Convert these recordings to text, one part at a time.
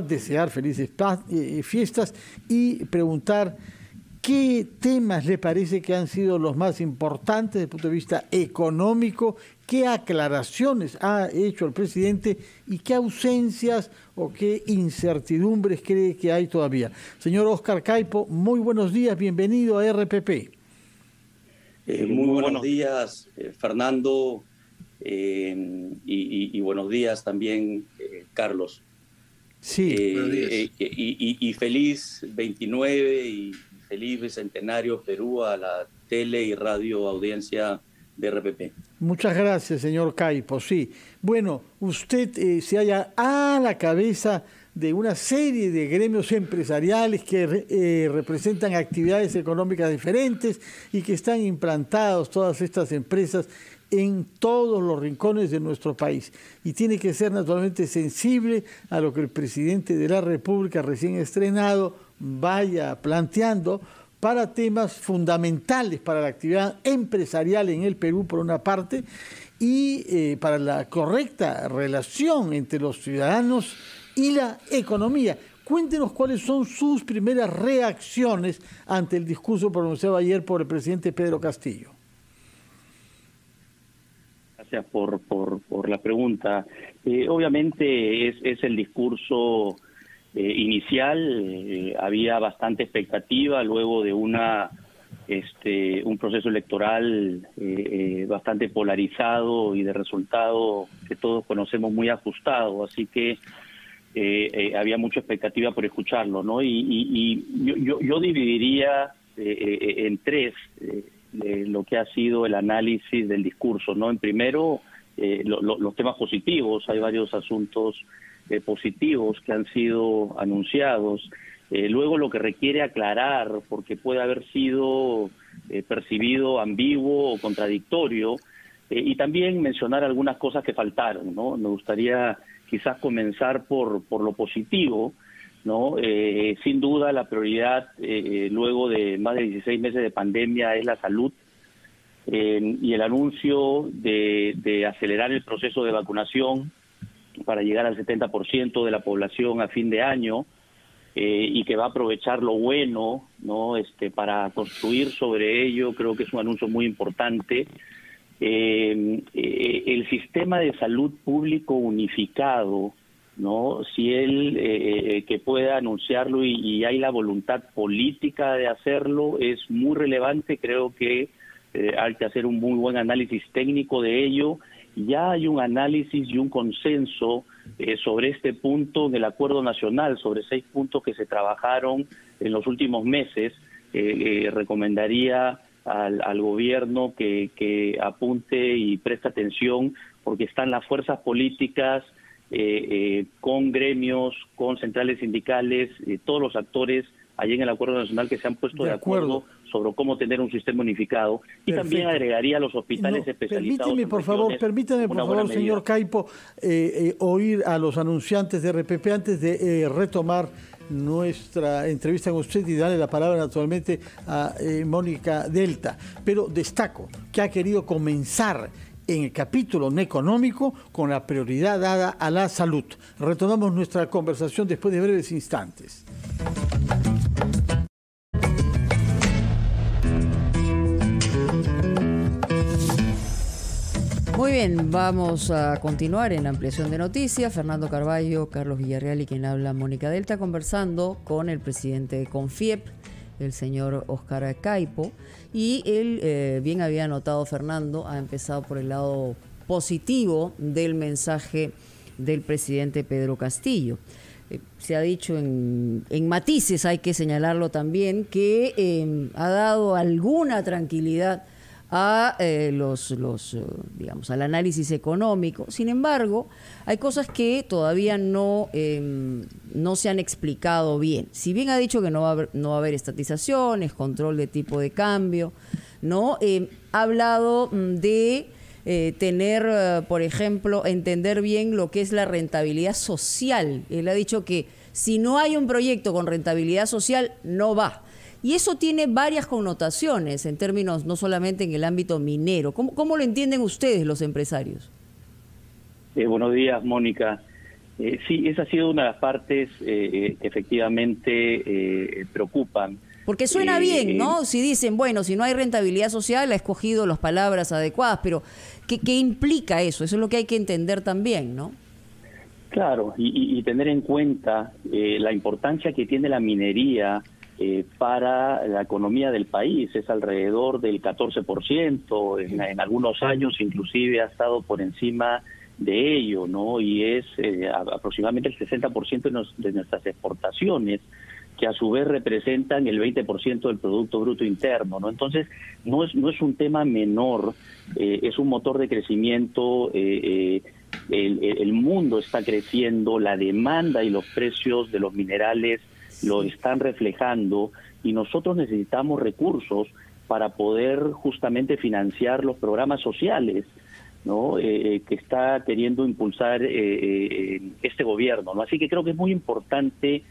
desear felices fiestas y preguntar qué temas le parece que han sido los más importantes desde el punto de vista económico, qué aclaraciones ha hecho el presidente y qué ausencias o qué incertidumbres cree que hay todavía. Señor Óscar Caipo, muy buenos días, bienvenido a RPP. Muy buenos días, Fernando, y buenos días también, Carlos. Sí. Y feliz 29 y feliz bicentenario Perú a la tele y radio audiencia de RPP. Muchas gracias, señor Caipo. Sí, bueno, usted se halla a la cabeza de una serie de gremios empresariales que representan actividades económicas diferentes y que están implantados todas estas empresas en todos los rincones de nuestro país. Y tiene que ser naturalmente sensible a lo que el presidente de la República recién estrenado vaya planteando para temas fundamentales para la actividad empresarial en el Perú, por una parte, y para la correcta relación entre los ciudadanos y la economía. Cuéntenos cuáles son sus primeras reacciones ante el discurso pronunciado ayer por el presidente Pedro Castillo. Gracias por la pregunta. Obviamente es el discurso inicial. Había bastante expectativa luego de un proceso electoral bastante polarizado y de resultado que todos conocemos muy ajustado, así que había mucha expectativa por escucharlo, ¿no? Y yo dividiría en tres lo que ha sido el análisis del discurso, ¿no? En primero, los temas positivos. Hay varios asuntos positivos que han sido anunciados. Luego, lo que requiere aclarar, porque puede haber sido percibido ambiguo o contradictorio, y también mencionar algunas cosas que faltaron, ¿no? Me gustaría quizás comenzar por lo positivo, ¿no? Sin duda la prioridad luego de más de 16 meses de pandemia es la salud, y el anuncio de acelerar el proceso de vacunación para llegar al 70% de la población a fin de año, y que va a aprovechar lo bueno, ¿no? Para construir sobre ello. Creo que es un anuncio muy importante. El sistema de salud público unificado, ¿no? Si él que pueda anunciarlo y hay la voluntad política de hacerlo, es muy relevante. Creo que hay que hacer un muy buen análisis técnico de ello. Ya hay un análisis y un consenso sobre este punto en el Acuerdo Nacional, sobre 6 puntos que se trabajaron en los últimos meses. Recomendaría al gobierno que apunte y preste atención, porque están las fuerzas políticas, con gremios, con centrales sindicales, todos los actores allí en el Acuerdo Nacional que se han puesto de acuerdo sobre cómo tener un sistema unificado. Y también agregaría los hospitales especializados. Permítame, por favor, señor Caipo, oír a los anunciantes de RPP antes de retomar nuestra entrevista con usted y darle la palabra naturalmente a Mónica Delta. Pero destaco que ha querido comenzar en el capítulo económico con la prioridad dada a la salud. Retomamos nuestra conversación después de breves instantes. Muy bien, vamos a continuar en la ampliación de noticias. Fernando Carballo, Carlos Villarreal y quien habla Mónica Delta, conversando con el presidente de CONFIEP, el señor Óscar Caipo. Y él, bien había notado Fernando, ha empezado por el lado positivo del mensaje del presidente Pedro Castillo. Se ha dicho en matices, hay que señalarlo también, que ha dado alguna tranquilidad a digamos, al análisis económico. Sin embargo, hay cosas que todavía no se han explicado bien. Si bien ha dicho que no va a haber estatizaciones, control de tipo de cambio, ¿no? Ha hablado de tener, por ejemplo, entender bien lo que es la rentabilidad social. Él ha dicho que si no hay un proyecto con rentabilidad social, no va. Y eso tiene varias connotaciones en términos, no solamente en el ámbito minero. ¿Cómo lo entienden ustedes, los empresarios? Buenos días, Mónica. Sí, esa ha sido una de las partes que efectivamente preocupan. Porque suena bien, ¿no? Si dicen, bueno, si no hay rentabilidad social, ha escogido las palabras adecuadas, pero ¿qué implica eso? Eso es lo que hay que entender también, ¿no? Claro, y tener en cuenta la importancia que tiene la minería para la economía del país. Es alrededor del 14%, en algunos años inclusive ha estado por encima de ello, ¿no? Y es aproximadamente el 60% de nuestras exportaciones, que a su vez representan el 20% del Producto Bruto Interno, ¿no? Entonces, no es un tema menor, es un motor de crecimiento. El mundo está creciendo, la demanda y los precios de los minerales lo están reflejando, y nosotros necesitamos recursos para poder justamente financiar los programas sociales, ¿no? Que está queriendo impulsar este gobierno, ¿no? Así que creo que es muy importante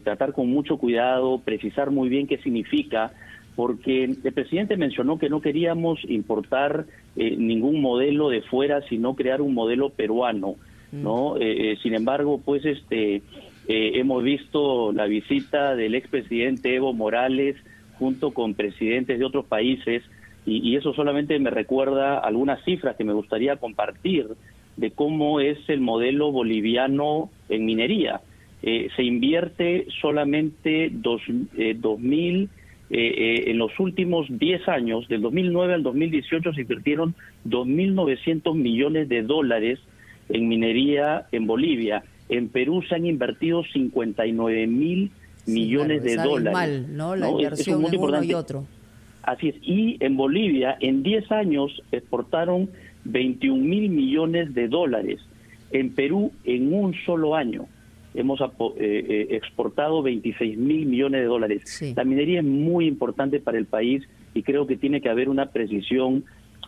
tratar con mucho cuidado, precisar muy bien qué significa, porque el presidente mencionó que no queríamos importar ningún modelo de fuera, sino crear un modelo peruano, ¿no? Sin embargo, pues hemos visto la visita del expresidente Evo Morales junto con presidentes de otros países, y eso solamente me recuerda algunas cifras que me gustaría compartir de cómo es el modelo boliviano en minería. Se invierte solamente 2.000, en los últimos 10 años, del 2009 al 2018, se invirtieron 2.900 millones de dólares en minería en Bolivia. En Perú se han invertido 59.000 millones de dólares. Mal, ¿no? La inversión en uno y otro. Así es. Y en Bolivia, en 10 años, exportaron 21.000 millones de dólares. En Perú, en un solo año, hemos exportado 26.000 millones de dólares. Sí. La minería es muy importante para el país, y creo que tiene que haber una precisión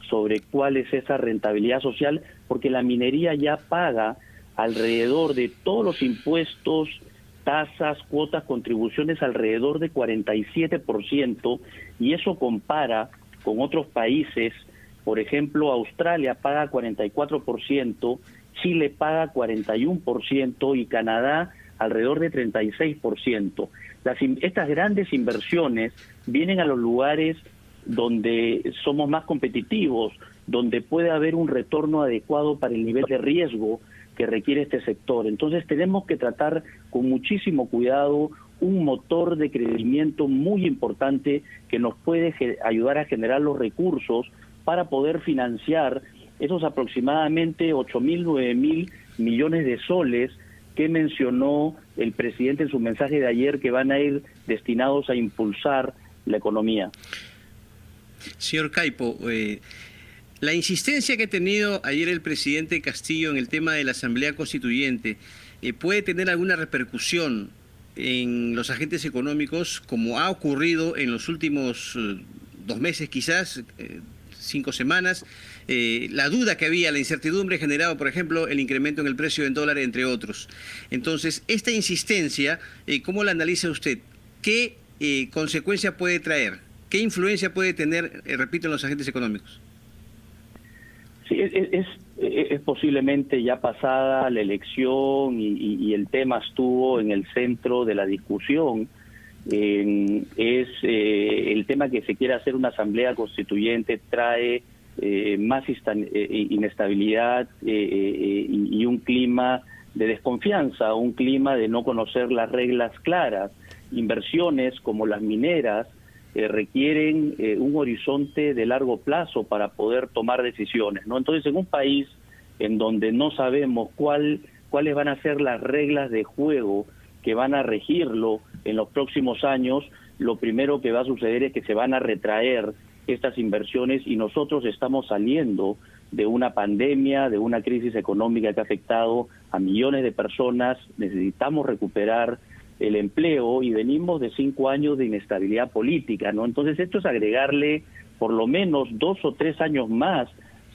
sobre cuál es esa rentabilidad social, porque la minería ya paga alrededor de todos los impuestos, tasas, cuotas, contribuciones, alrededor de 47%, y eso compara con otros países. Por ejemplo, Australia paga 44%, Chile paga 41% y Canadá alrededor de 36%. Estas grandes inversiones vienen a los lugares donde somos más competitivos, donde puede haber un retorno adecuado para el nivel de riesgo que requiere este sector. Entonces tenemos que tratar con muchísimo cuidado un motor de crecimiento muy importante que nos puede ayudar a generar los recursos para poder financiar esos aproximadamente 8.000, 9.000 millones de soles que mencionó el presidente en su mensaje de ayer, que van a ir destinados a impulsar la economía. Señor Caipo, la insistencia que ha tenido ayer el presidente Castillo en el tema de la Asamblea Constituyente, ¿puede tener alguna repercusión en los agentes económicos, como ha ocurrido en los últimos 2 meses, quizás 5 semanas? La duda que había, la incertidumbre generado, por ejemplo, el incremento en el precio del dólar, entre otros. Entonces, esta insistencia, ¿cómo la analiza usted? ¿Qué consecuencia puede traer? ¿Qué influencia puede tener, repito, en los agentes económicos? Sí, es posiblemente ya pasada la elección y el tema estuvo en el centro de la discusión. Es el tema que se quiere hacer una asamblea constituyente, trae más inestabilidad y un clima de desconfianza, un clima de no conocer las reglas claras. Inversiones como las mineras requieren un horizonte de largo plazo para poder tomar decisiones, ¿no? Entonces, en un país en donde no sabemos cuáles van a ser las reglas de juego que van a regirlo en los próximos años, lo primero que va a suceder es que se van a retraer estas inversiones, y nosotros estamos saliendo de una pandemia, de una crisis económica que ha afectado a millones de personas. Necesitamos recuperar el empleo y venimos de 5 años de inestabilidad política, ¿no? Entonces esto es agregarle por lo menos 2 o 3 años más,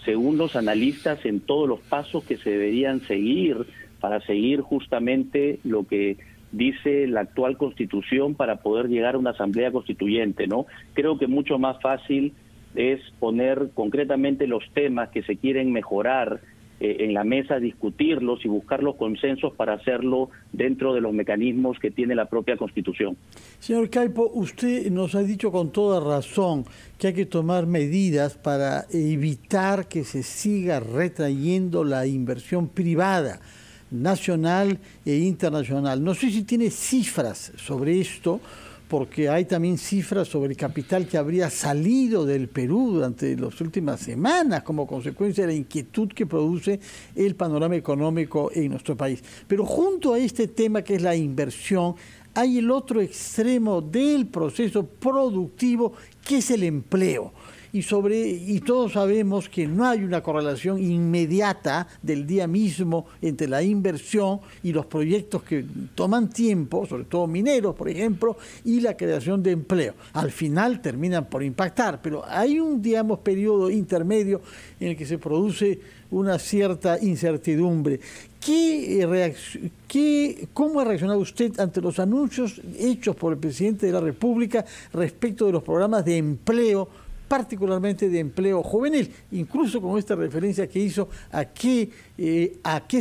según los analistas, en todos los pasos que se deberían seguir para seguir justamente lo que dice la actual Constitución para poder llegar a una asamblea constituyente, ¿no? Creo que mucho más fácil es poner concretamente los temas que se quieren mejorar en la mesa, discutirlos y buscar los consensos para hacerlo dentro de los mecanismos que tiene la propia Constitución. Señor Caipo, usted nos ha dicho con toda razón que hay que tomar medidas para evitar que se siga retrayendo la inversión privada, nacional e internacional. No sé si tiene cifras sobre esto, porque hay también cifras sobre el capital que habría salido del Perú durante las últimas semanas como consecuencia de la inquietud que produce el panorama económico en nuestro país. Pero junto a este tema que es la inversión, hay el otro extremo del proceso productivo que es el empleo. Y todos sabemos que no hay una correlación inmediata del día mismo entre la inversión y los proyectos que toman tiempo, sobre todo mineros, por ejemplo, y la creación de empleo. Al final terminan por impactar, pero hay un, digamos, periodo intermedio en el que se produce una cierta incertidumbre. ¿Cómo ha reaccionado usted ante los anuncios hechos por el presidente de la República respecto de los programas de empleo, particularmente de empleo juvenil, incluso con esta referencia que hizo a qué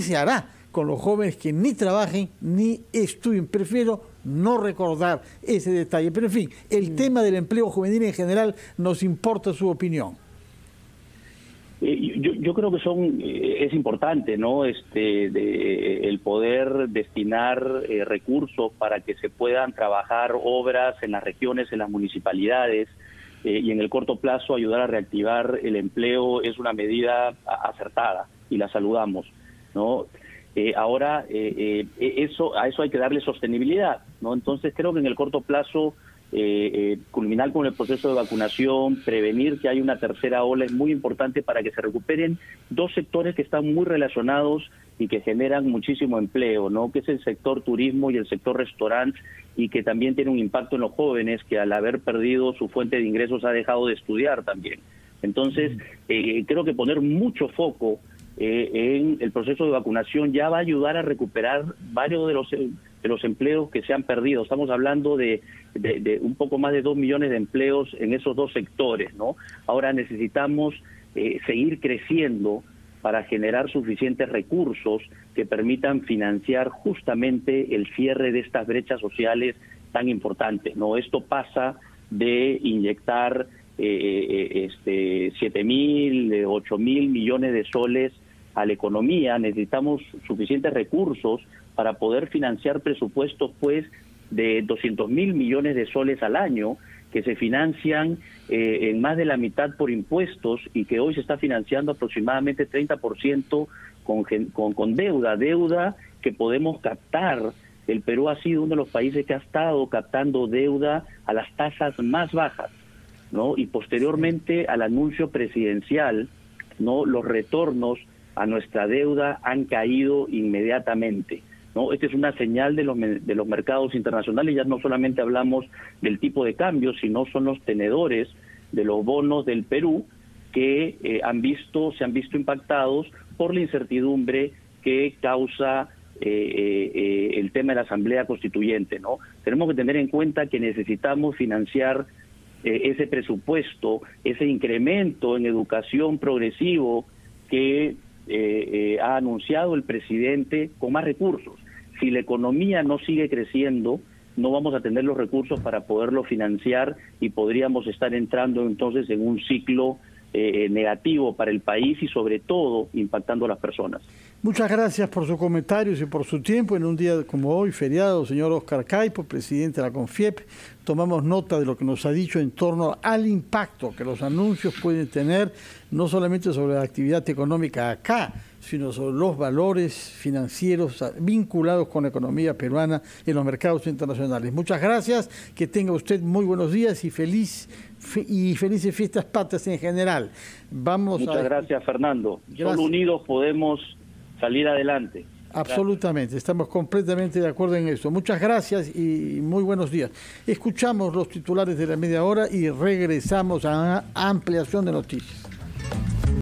se hará con los jóvenes que ni trabajen ni estudien? Prefiero no recordar ese detalle, pero en fin, el tema del empleo juvenil en general nos importa su opinión. Yo creo que es importante, ¿no? El poder destinar recursos para que se puedan trabajar obras en las regiones, en las municipalidades, y en el corto plazo ayudar a reactivar el empleo es una medida acertada y la saludamos, ¿no? Ahora, a eso hay que darle sostenibilidad, ¿no? Entonces creo que en el corto plazo culminar con el proceso de vacunación, prevenir que haya una tercera ola es muy importante para que se recuperen dos sectores que están muy relacionados y que generan muchísimo empleo, ¿no? Que es el sector turismo y el sector restaurante, y que también tiene un impacto en los jóvenes que al haber perdido su fuente de ingresos ha dejado de estudiar también. Entonces, creo que poner mucho foco en el proceso de vacunación ya va a ayudar a recuperar varios de los empleos que se han perdido. Estamos hablando de un poco más de 2 millones de empleos en esos dos sectores, ¿no? Ahora necesitamos seguir creciendo para generar suficientes recursos que permitan financiar justamente el cierre de estas brechas sociales tan importantes, ¿no? Esto pasa de inyectar 7.000, 8.000 millones de soles a la economía. Necesitamos suficientes recursos para poder financiar presupuestos, pues, de 200.000 millones de soles al año, que se financian en más de la mitad por impuestos y que hoy se está financiando aproximadamente 30% con deuda que podemos captar. El Perú ha sido uno de los países que ha estado captando deuda a las tasas más bajas, ¿no? Y posteriormente al anuncio presidencial, ¿no?, los retornos a nuestra deuda han caído inmediatamente, ¿no? Esta es una señal de los mercados internacionales. Ya no solamente hablamos del tipo de cambio, sino son los tenedores de los bonos del Perú que se han visto impactados por la incertidumbre que causa el tema de la Asamblea Constituyente, ¿no? Tenemos que tener en cuenta que necesitamos financiar ese presupuesto, ese incremento en educación progresivo que ha anunciado el presidente, con más recursos. Si la economía no sigue creciendo, no vamos a tener los recursos para poderlo financiar y podríamos estar entrando entonces en un ciclo negativo para el país y sobre todo impactando a las personas. Muchas gracias por sus comentarios y por su tiempo en un día como hoy, feriado, señor Óscar Caipo, presidente de la CONFIEP. Tomamos nota de lo que nos ha dicho en torno al impacto que los anuncios pueden tener, no solamente sobre la actividad económica acá, sino sobre los valores financieros vinculados con la economía peruana en los mercados internacionales. Muchas gracias, que tenga usted muy buenos días y felices fiestas patrias en general. Muchas gracias, Fernando. Gracias. Solo unidos podemos salir adelante. Absolutamente, gracias. Estamos completamente de acuerdo en eso. Muchas gracias y muy buenos días. Escuchamos los titulares de la media hora y regresamos a una ampliación de noticias.